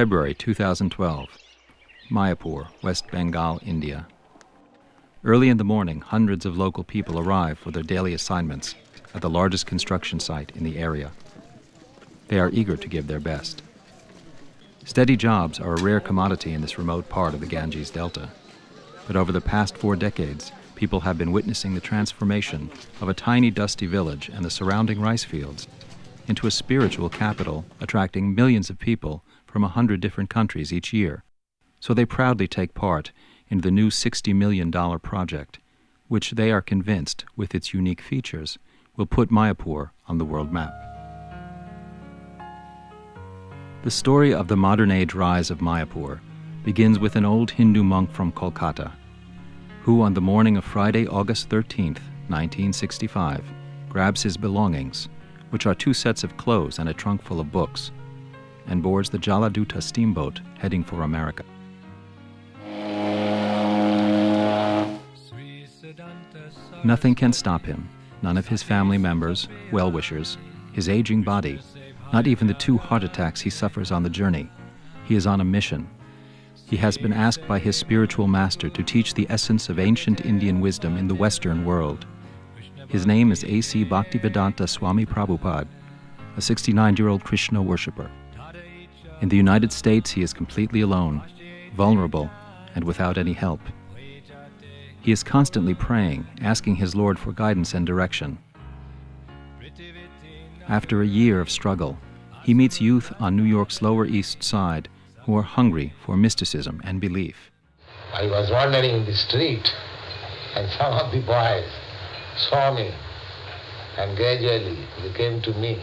February 2012, Mayapur, West Bengal, India. Early in the morning, hundreds of local people arrive for their daily assignments at the largest construction site in the area. They are eager to give their best. Steady jobs are a rare commodity in this remote part of the Ganges Delta. But over the past 4 decades, people have been witnessing the transformation of a tiny dusty village and the surrounding rice fields into a spiritual capital attracting millions of people from 100 different countries each year. So they proudly take part in the new $60 million project, which they are convinced, with its unique features, will put Mayapur on the world map. The story of the modern-age rise of Mayapur begins with an old Hindu monk from Kolkata, who on the morning of Friday, August 13th, 1965, grabs his belongings, which are 2 sets of clothes and a trunk full of books, and boards the Jaladuta steamboat heading for America. Nothing can stop him, none of his family members, well-wishers, his aging body, not even the 2 heart attacks he suffers on the journey. He is on a mission. He has been asked by his spiritual master to teach the essence of ancient Indian wisdom in the Western world. His name is A.C. Bhaktivedanta Swami Prabhupada, a 69-year-old Krishna worshipper. In the United States, he is completely alone, vulnerable, and without any help. He is constantly praying, asking his Lord for guidance and direction. After a year of struggle, he meets youth on New York's Lower East Side who are hungry for mysticism and belief. I was wandering in the street, and some of the boys saw me, and gradually they came to me.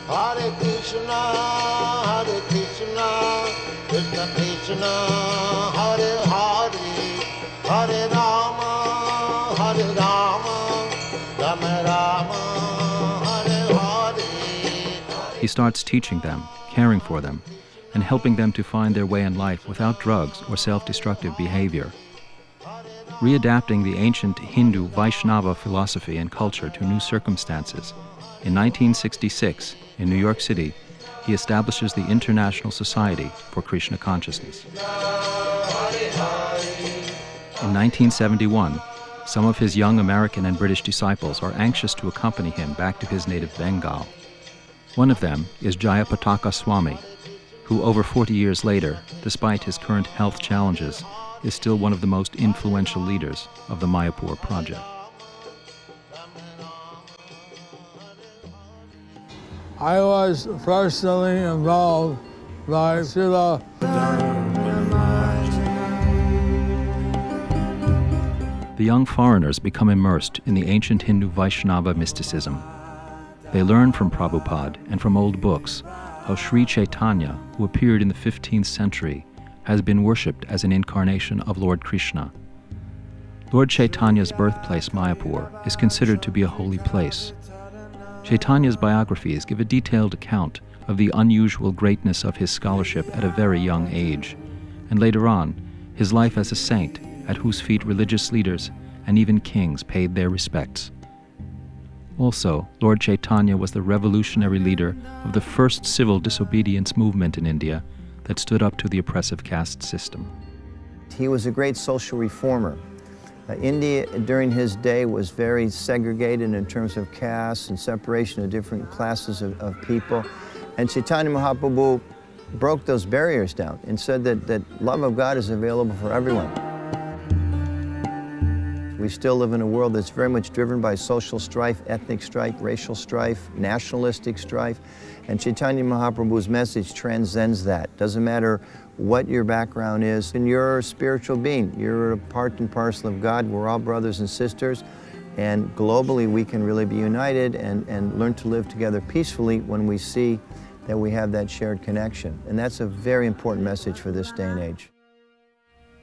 Hare Krishna, Krishna Krishna, Hare Hare, Hare Rama, Rama Rama, Hare Hare. He starts teaching them, caring for them, and helping them to find their way in life without drugs or self-destructive behavior. Readapting the ancient Hindu Vaishnava philosophy and culture to new circumstances, in 1966, in New York City, he establishes the International Society for Krishna Consciousness. In 1971, some of his young American and British disciples are anxious to accompany him back to his native Bengal. One of them is Jayapataka Swami, who over 40 years later, despite his current health challenges, is still one of the most influential leaders of the Mayapur project. I was personally involved by Srila. The young foreigners become immersed in the ancient Hindu Vaishnava mysticism. They learn from Prabhupada and from old books how Sri Caitanya, who appeared in the 15th century, has been worshipped as an incarnation of Lord Krishna. Lord Chaitanya's birthplace, Mayapur, is considered to be a holy place. Chaitanya's biographies give a detailed account of the unusual greatness of his scholarship at a very young age, and later on, his life as a saint at whose feet religious leaders and even kings paid their respects. Also, Lord Chaitanya was the revolutionary leader of the first civil disobedience movement in India that stood up to the oppressive caste system. He was a great social reformer. India during his day was very segregated in terms of caste and separation of different classes of people. And Chaitanya Mahaprabhu broke those barriers down and said that love of God is available for everyone. We still live in a world that's very much driven by social strife, ethnic strife, racial strife, nationalistic strife. And Chaitanya Mahaprabhu's message transcends that. Doesn't matter what your background is, and you're a spiritual being. You're a part and parcel of God. We're all brothers and sisters. And globally, we can really be united and learn to live together peacefully when we see that we have that shared connection. And that's a very important message for this day and age.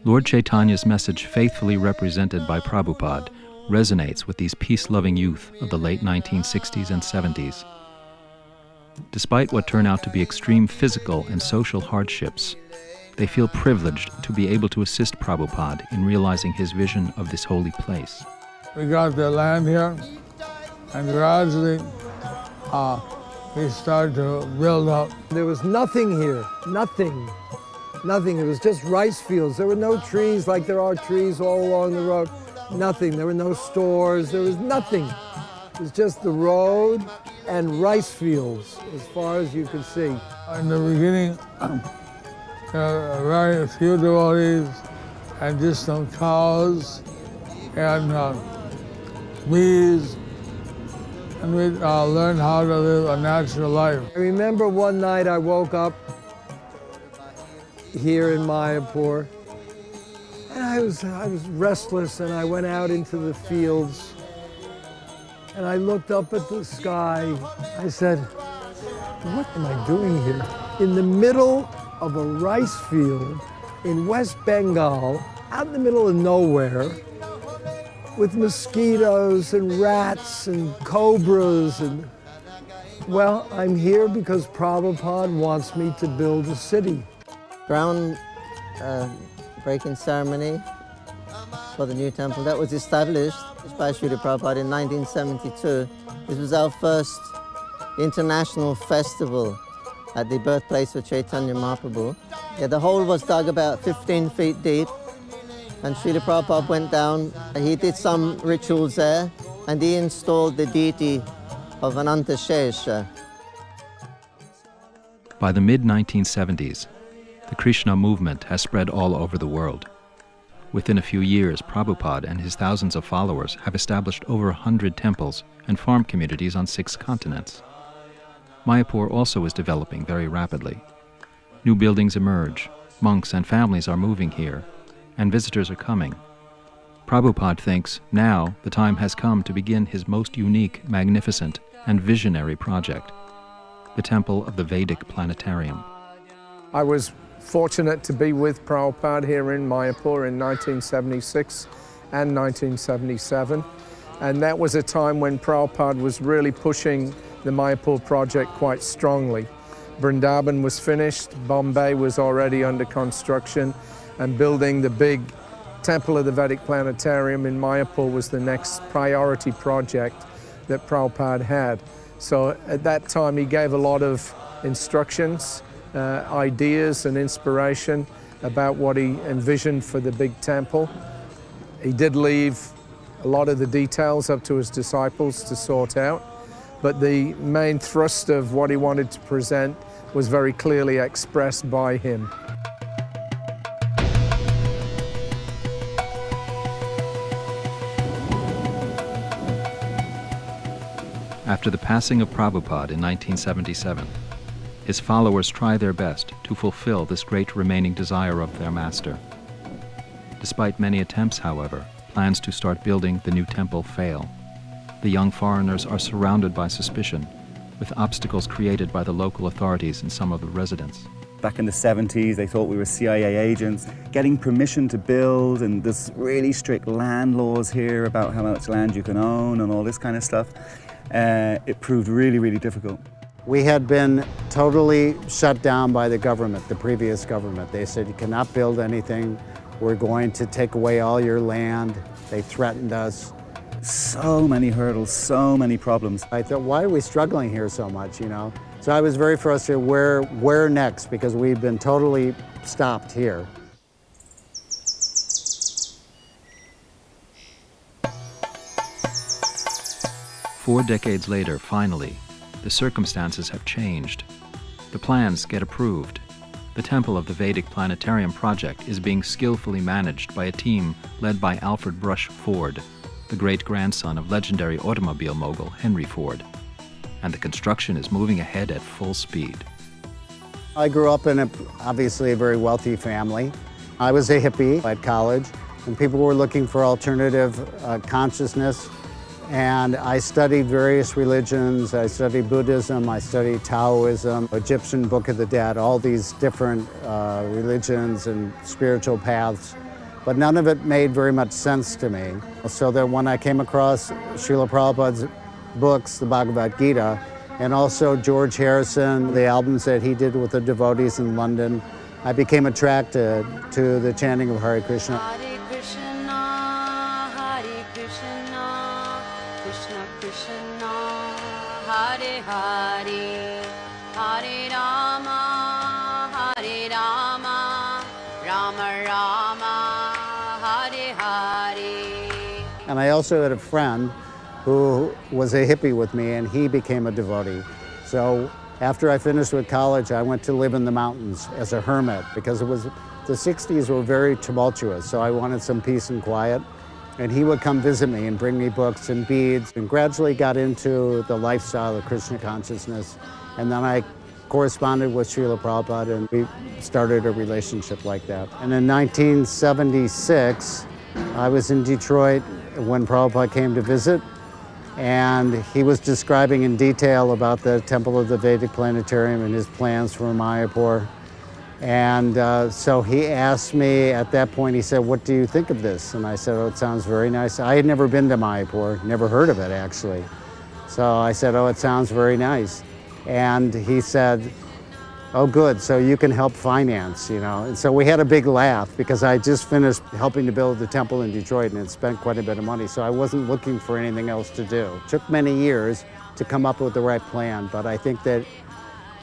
Lord Chaitanya's message, faithfully represented by Prabhupada, resonates with these peace-loving youth of the late 1960s and 70s. Despite what turn out to be extreme physical and social hardships, they feel privileged to be able to assist Prabhupada in realizing his vision of this holy place. We got the land here, and gradually we started to build up. There was nothing here, nothing. Nothing, it was just rice fields. There were no trees like there are trees all along the road. Nothing, there were no stores, there was nothing. It was just the road and rice fields as far as you could see. In the beginning, very few devotees and just some cows and bees, and we learned how to live a natural life. I remember one night I woke up here in Mayapur, and I was restless, and I went out into the fields, and I looked up at the sky. I said, what am I doing here? In the middle of a rice field in West Bengal, out in the middle of nowhere, with mosquitoes and rats and cobras, and well, I'm here because Prabhupada wants me to build a city. Ground breaking ceremony for the new temple that was established by Srila Prabhupada in 1972. This was our first international festival at the birthplace of Caitanya Mahaprabhu. Yeah, the hole was dug about 15 feet deep, and Srila Prabhupada went down. He did some rituals there, and he installed the deity of Ananta Shesha. By the mid-1970s, the Krishna movement has spread all over the world. Within a few years, Prabhupada and his thousands of followers have established over 100 temples and farm communities on 6 continents. Mayapur also is developing very rapidly. New buildings emerge, monks and families are moving here, and visitors are coming. Prabhupada thinks now the time has come to begin his most unique, magnificent, and visionary project, the temple of the Vedic Planetarium. I was fortunate to be with Prabhupada here in Mayapur in 1976 and 1977. And that was a time when Prabhupada was really pushing the Mayapur project quite strongly. Vrindavan was finished, Bombay was already under construction, and building the big Temple of the Vedic Planetarium in Mayapur was the next priority project that Prabhupada had. So at that time he gave a lot of instructions, ideas and inspiration about what he envisioned for the big temple. He did leave a lot of the details up to his disciples to sort out, but the main thrust of what he wanted to present was very clearly expressed by him. After the passing of Prabhupada in 1977, his followers try their best to fulfill this great remaining desire of their master. Despite many attempts, however, plans to start building the new temple fail. The young foreigners are surrounded by suspicion, with obstacles created by the local authorities and some of the residents. Back in the 70s, they thought we were CIA agents, getting permission to build, and there's really strict land laws here about how much land you can own and all this kind of stuff. It proved really, really difficult. We had been totally shut down by the government, the previous government. They said, you cannot build anything. We're going to take away all your land. They threatened us. So many hurdles, so many problems. I thought, why are we struggling here so much, you know? So I was very frustrated, where next? Because we've been totally stopped here. Four decades later, finally, the circumstances have changed. The plans get approved. The Temple of the Vedic Planetarium project is being skillfully managed by a team led by Alfred Brush Ford, the great-grandson of legendary automobile mogul Henry Ford. And the construction is moving ahead at full speed. I grew up in obviously a very wealthy family. I was a hippie at college, and people were looking for alternative consciousness. And I studied various religions. I studied Buddhism, I studied Taoism, Egyptian Book of the Dead, all these different religions and spiritual paths. But none of it made very much sense to me. So that when I came across Srila Prabhupada's books, the Bhagavad Gita, and also George Harrison, the albums that he did with the devotees in London, I became attracted to the chanting of Hare Krishna. Hare Krishna, Hare Krishna, Krishna Krishna, Hare Hare, Hare Rama, Rama Rama, Hare Hare. And I also had a friend who was a hippie with me, and he became a devotee. So after I finished with college, I went to live in the mountains as a hermit because the 60s were very tumultuous, so I wanted some peace and quiet. And he would come visit me and bring me books and beads, and gradually got into the lifestyle of Krishna consciousness. And then I corresponded with Srila Prabhupada, and we started a relationship like that. And in 1976, I was in Detroit when Prabhupada came to visit, and he was describing in detail about the Temple of the Vedic Planetarium and his plans for Mayapur. And so he asked me at that point, he said, "What do you think of this?" And I said, "Oh, it sounds very nice." I had never been to Mayapur, never heard of it actually. So I said, "Oh, it sounds very nice." And he said, "Oh, good, so you can help finance, you know." And so we had a big laugh because I just finished helping to build the temple in Detroit and had spent quite a bit of money, so I wasn't looking for anything else to do. It took many years to come up with the right plan, but I think that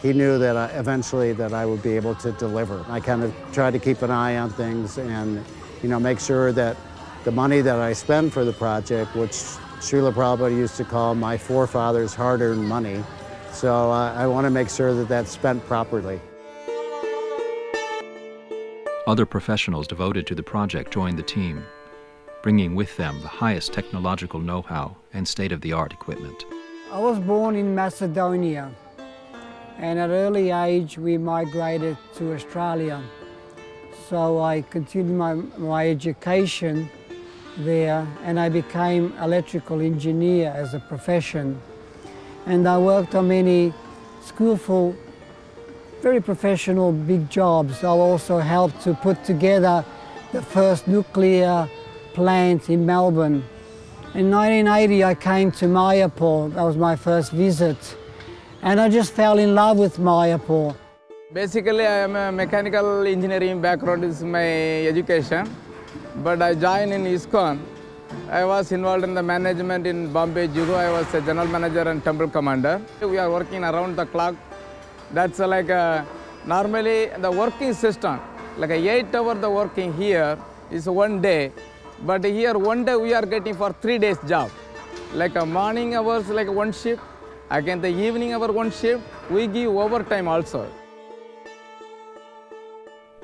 he knew that eventually that I would be able to deliver. I kind of tried to keep an eye on things and, you know, make sure that the money that I spend for the project, which Srila Prabhupada used to call my forefathers' hard-earned money, so I want to make sure that that's spent properly. Other professionals devoted to the project joined the team, bringing with them the highest technological know-how and state-of-the-art equipment. I was born in Macedonia, and at an early age we migrated to Australia. So I continued my education there, and I became electrical engineer as a profession. And I worked on many skillful, very professional big jobs. I also helped to put together the first nuclear plant in Melbourne. In 1980 I came to Mayapur. That was my first visit. And I just fell in love with Mayapur. Basically, I am a mechanical engineering background is my education, but I joined in ISKCON. I was involved in the management in Bombay Judo. I was a general manager and temple commander. We are working around the clock. That's like normally the working system, like 8 hours the working here is 1 day, but here 1 day we are getting for 3 days job. Like a morning hours like 1 shift, again the evening hour 1 shift, we give overtime also.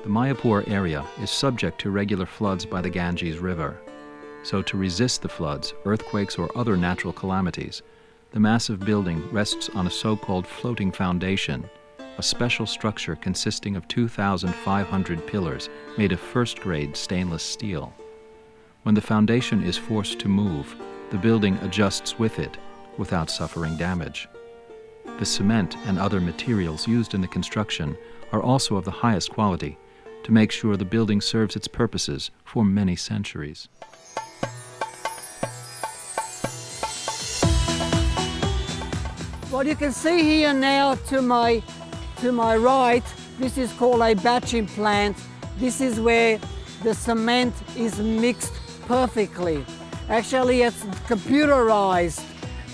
The Mayapur area is subject to regular floods by the Ganges River. So to resist the floods, earthquakes, or other natural calamities, the massive building rests on a so-called floating foundation, a special structure consisting of 2,500 pillars made of first-grade stainless steel. When the foundation is forced to move, the building adjusts with it without suffering damage. The cement and other materials used in the construction are also of the highest quality to make sure the building serves its purposes for many centuries. Well, you can see here now to my right, this is called a batching plant. This is where the cement is mixed perfectly. Actually, it's computerized.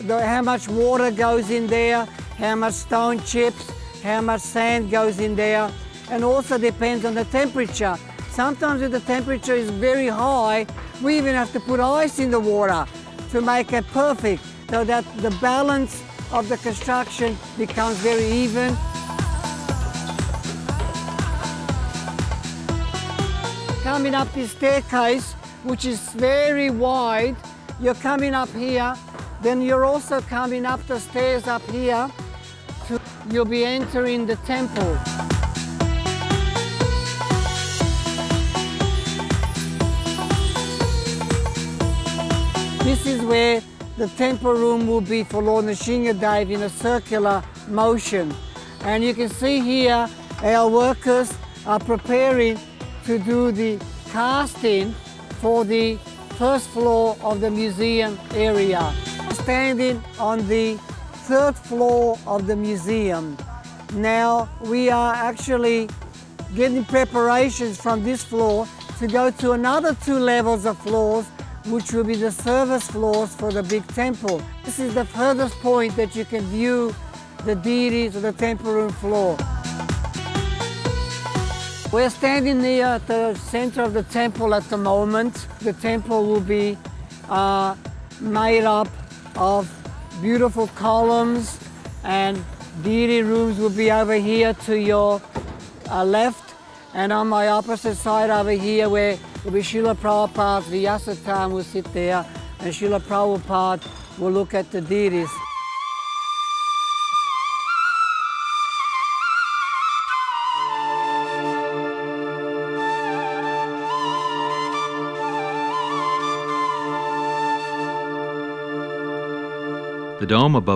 How much water goes in there, how much stone chips, how much sand goes in there, and also depends on the temperature. Sometimes if the temperature is very high, we even have to put ice in the water to make it perfect, so that the balance of the construction becomes very even. Coming up this staircase, which is very wide, you're coming up here, then you're also coming up the stairs up here, you'll be entering the temple. This is where the temple room will be for Lord Nrsimhadev in a circular motion. And you can see here our workers are preparing to do the casting for the first floor of the museum area. Standing on the 3rd floor of the museum. Now we are actually getting preparations from this floor to go to another 2 levels of floors which will be the service floors for the big temple. This is the furthest point that you can view the deities of the temple room floor. We're standing near at the center of the temple at the moment. The temple will be made up of beautiful columns, and deity rooms will be over here to your left, and on my opposite side over here where will be Srila Prabhupada's Vyasattam will sit there, and Srila Prabhupada will look at the deities. The dome above